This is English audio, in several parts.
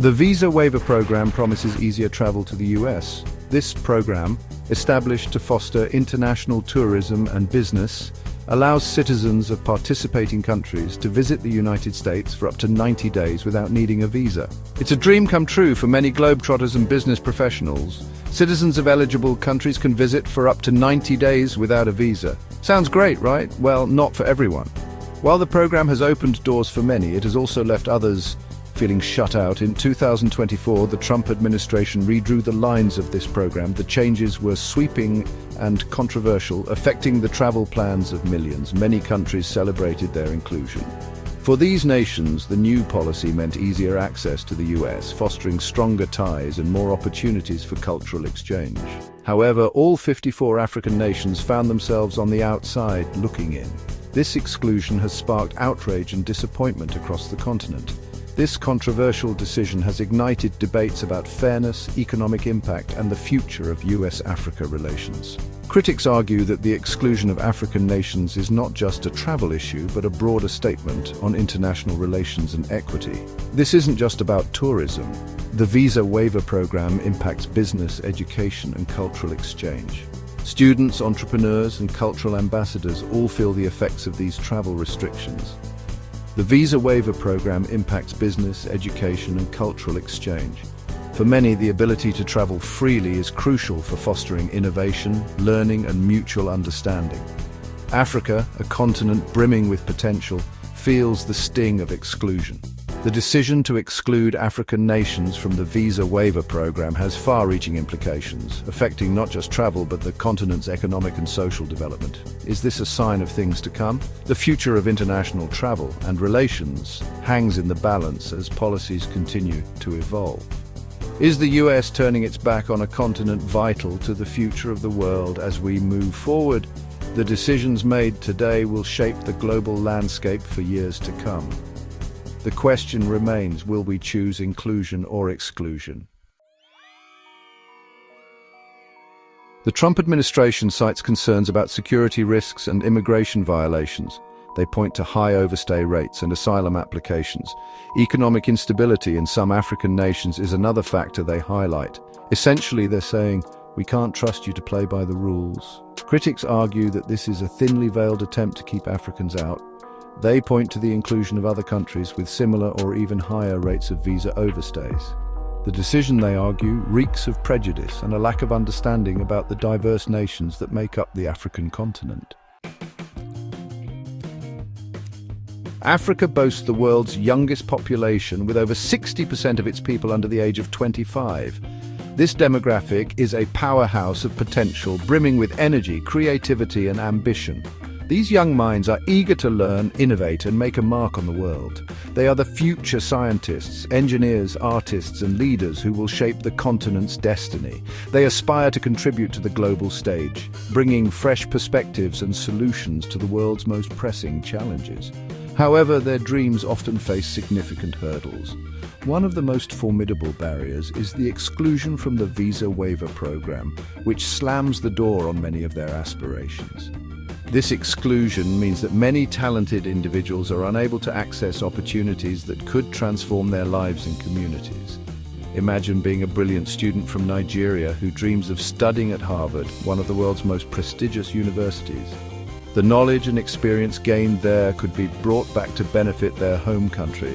The Visa Waiver Program promises easier travel to the U.S. This program, established to foster international tourism and business, allows citizens of participating countries to visit the United States for up to 90 days without needing a visa. It's a dream come true for many globetrotters and business professionals. Citizens of eligible countries can visit for up to 90 days without a visa. Sounds great, right? Well, not for everyone. While the program has opened doors for many, it has also left others feeling shut out. In 2024, the Trump administration redrew the lines of this program. The changes were sweeping and controversial, affecting the travel plans of millions. Many countries celebrated their inclusion. For these nations, the new policy meant easier access to the US, fostering stronger ties and more opportunities for cultural exchange. However, all 54 African nations found themselves on the outside looking in. This exclusion has sparked outrage and disappointment across the continent. This controversial decision has ignited debates about fairness, economic impact, and the future of U.S. Africa relations. Critics argue that the exclusion of African nations is not just a travel issue, but a broader statement on international relations and equity. This isn't just about tourism. The Visa Waiver Program impacts business, education, and cultural exchange. Students, entrepreneurs, and cultural ambassadors all feel the effects of these travel restrictions. The Visa Waiver Program impacts business, education, and cultural exchange. For many, the ability to travel freely is crucial for fostering innovation, learning, and mutual understanding. Africa, a continent brimming with potential, feels the sting of exclusion. The decision to exclude African nations from the Visa Waiver Program has far-reaching implications, affecting not just travel but the continent's economic and social development. Is this a sign of things to come? The future of international travel and relations hangs in the balance as policies continue to evolve. Is the US turning its back on a continent vital to the future of the world as we move forward? The decisions made today will shape the global landscape for years to come. The question remains, will we choose inclusion or exclusion? The Trump administration cites concerns about security risks and immigration violations. They point to high overstay rates and asylum applications. Economic instability in some African nations is another factor they highlight. Essentially, they're saying, we can't trust you to play by the rules. Critics argue that this is a thinly veiled attempt to keep Africans out. They point to the inclusion of other countries with similar or even higher rates of visa overstays. The decision, they argue, reeks of prejudice and a lack of understanding about the diverse nations that make up the African continent. Africa boasts the world's youngest population, with over 60% of its people under the age of 25. This demographic is a powerhouse of potential, brimming with energy, creativity, and ambition. These young minds are eager to learn, innovate, and make a mark on the world. They are the future scientists, engineers, artists, and leaders who will shape the continent's destiny. They aspire to contribute to the global stage, bringing fresh perspectives and solutions to the world's most pressing challenges. However, their dreams often face significant hurdles. One of the most formidable barriers is the exclusion from the Visa Waiver Program, which slams the door on many of their aspirations. This exclusion means that many talented individuals are unable to access opportunities that could transform their lives and communities. Imagine being a brilliant student from Nigeria who dreams of studying at Harvard, one of the world's most prestigious universities. The knowledge and experience gained there could be brought back to benefit their home country.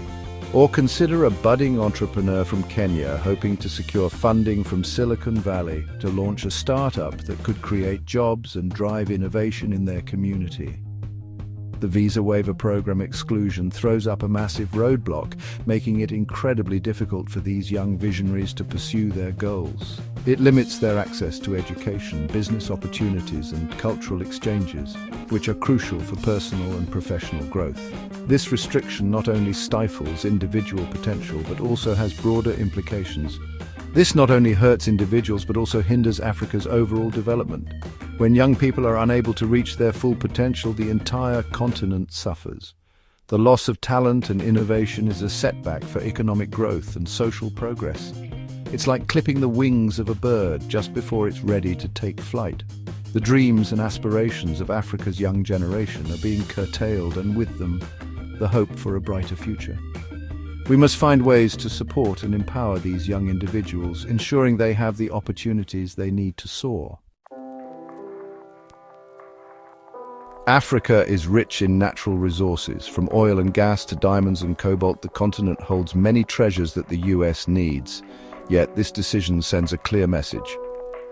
Or consider a budding entrepreneur from Kenya hoping to secure funding from Silicon Valley to launch a startup that could create jobs and drive innovation in their community. The Visa Waiver Program exclusion throws up a massive roadblock, making it incredibly difficult for these young visionaries to pursue their goals. It limits their access to education, business opportunities, and cultural exchanges, which are crucial for personal and professional growth. This restriction not only stifles individual potential, but also has broader implications. This not only hurts individuals, but also hinders Africa's overall development. When young people are unable to reach their full potential, the entire continent suffers. The loss of talent and innovation is a setback for economic growth and social progress. It's like clipping the wings of a bird just before it's ready to take flight. The dreams and aspirations of Africa's young generation are being curtailed, and with them, the hope for a brighter future. We must find ways to support and empower these young individuals, ensuring they have the opportunities they need to soar. Africa is rich in natural resources. From oil and gas to diamonds and cobalt, the continent holds many treasures that the US needs. Yet this decision sends a clear message.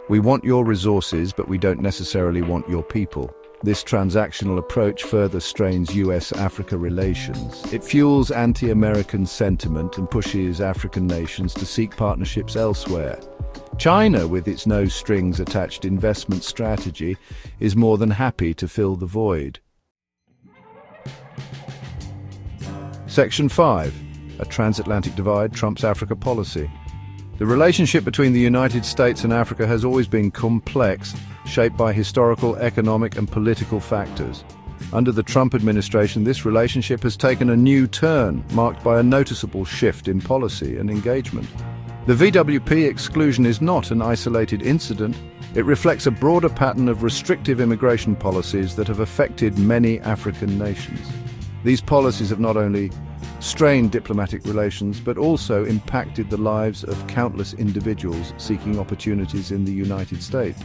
We want your resources, but we don't necessarily want your people. This transactional approach further strains U.S.-Africa relations. It fuels anti-American sentiment and pushes African nations to seek partnerships elsewhere. China, with its no-strings-attached investment strategy, is more than happy to fill the void. Section 5. A transatlantic divide trumps Africa policy. The relationship between the United States and Africa has always been complex, shaped by historical, economic, and political factors. Under the Trump administration, this relationship has taken a new turn, marked by a noticeable shift in policy and engagement. The VWP exclusion is not an isolated incident. It reflects a broader pattern of restrictive immigration policies that have affected many African nations. These policies have not only strained diplomatic relations, but also impacted the lives of countless individuals seeking opportunities in the United States.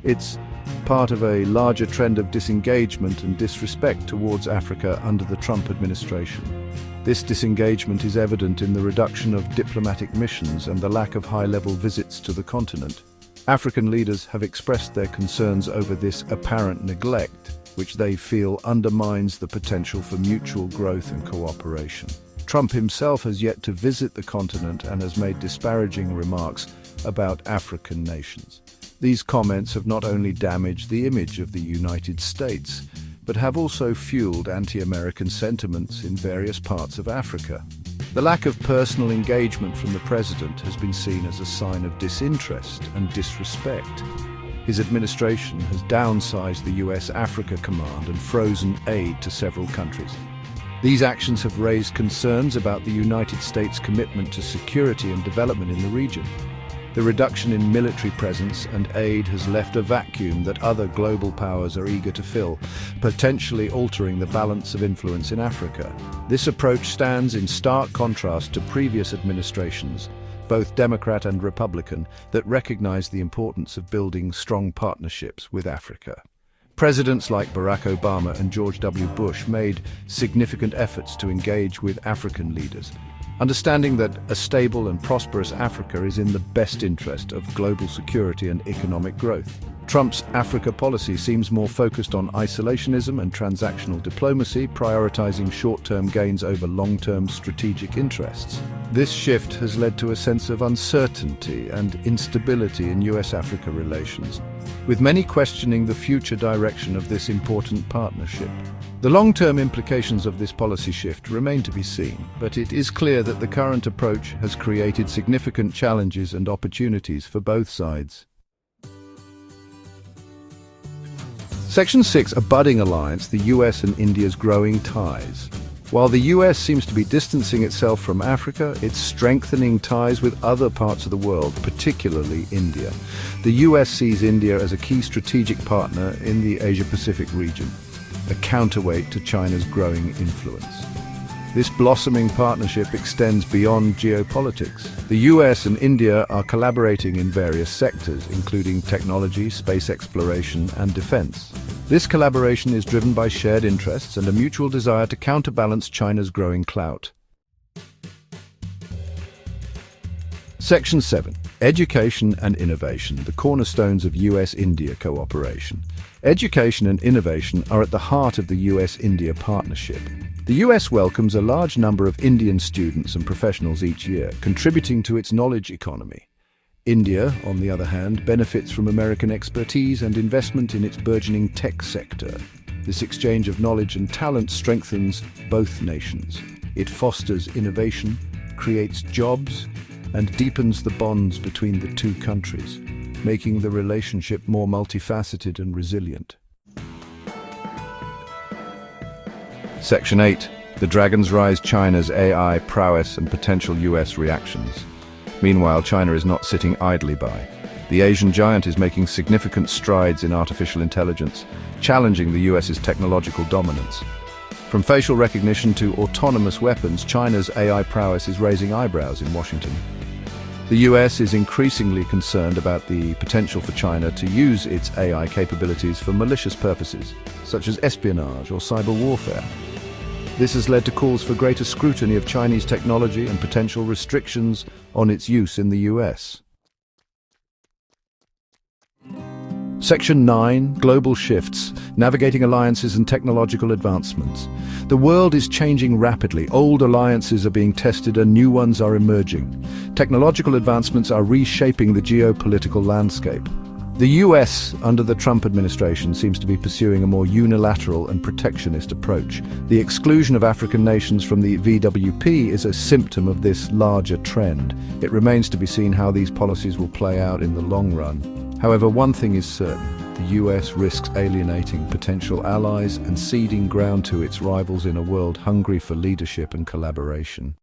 It's part of a larger trend of disengagement and disrespect towards Africa under the Trump administration. This disengagement is evident in the reduction of diplomatic missions and the lack of high-level visits to the continent. African leaders have expressed their concerns over this apparent neglect, which they feel undermines the potential for mutual growth and cooperation. Trump himself has yet to visit the continent and has made disparaging remarks about African nations. These comments have not only damaged the image of the United States, but have also fueled anti-American sentiments in various parts of Africa. The lack of personal engagement from the president has been seen as a sign of disinterest and disrespect. His administration has downsized the U.S. Africa Command and frozen aid to several countries. These actions have raised concerns about the United States' commitment to security and development in the region. The reduction in military presence and aid has left a vacuum that other global powers are eager to fill, potentially altering the balance of influence in Africa. This approach stands in stark contrast to previous administrations, both Democrat and Republican, that recognize the importance of building strong partnerships with Africa. Presidents like Barack Obama and George W. Bush made significant efforts to engage with African leaders, understanding that a stable and prosperous Africa is in the best interest of global security and economic growth. Trump's Africa policy seems more focused on isolationism and transactional diplomacy, prioritizing short-term gains over long-term strategic interests. This shift has led to a sense of uncertainty and instability in U.S.-Africa relations, with many questioning the future direction of this important partnership. The long-term implications of this policy shift remain to be seen, but it is clear that the current approach has created significant challenges and opportunities for both sides. Section 6, a budding alliance, the US and India's growing ties. While the US seems to be distancing itself from Africa, it's strengthening ties with other parts of the world, particularly India. The US sees India as a key strategic partner in the Asia-Pacific region, a counterweight to China's growing influence. This blossoming partnership extends beyond geopolitics. The US and India are collaborating in various sectors, including technology, space exploration, and defense. This collaboration is driven by shared interests and a mutual desire to counterbalance China's growing clout. Section 7. Education and innovation, the cornerstones of US-India cooperation. Education and innovation are at the heart of the US-India partnership. The US welcomes a large number of Indian students and professionals each year, contributing to its knowledge economy. India, on the other hand, benefits from American expertise and investment in its burgeoning tech sector. This exchange of knowledge and talent strengthens both nations. It fosters innovation, creates jobs, and deepens the bonds between the two countries, making the relationship more multifaceted and resilient. Section 8. The Dragons Rise, China's AI prowess and potential US reactions. Meanwhile, China is not sitting idly by. The Asian giant is making significant strides in artificial intelligence, challenging the US's technological dominance. From facial recognition to autonomous weapons, China's AI prowess is raising eyebrows in Washington. The US is increasingly concerned about the potential for China to use its AI capabilities for malicious purposes, such as espionage or cyber warfare. This has led to calls for greater scrutiny of Chinese technology and potential restrictions on its use in the US. Section 9, Global Shifts, Navigating Alliances and Technological Advancements. The world is changing rapidly. Old alliances are being tested and new ones are emerging. Technological advancements are reshaping the geopolitical landscape. The US, under the Trump administration, seems to be pursuing a more unilateral and protectionist approach. The exclusion of African nations from the VWP is a symptom of this larger trend. It remains to be seen how these policies will play out in the long run. However, one thing is certain: the US risks alienating potential allies and ceding ground to its rivals in a world hungry for leadership and collaboration.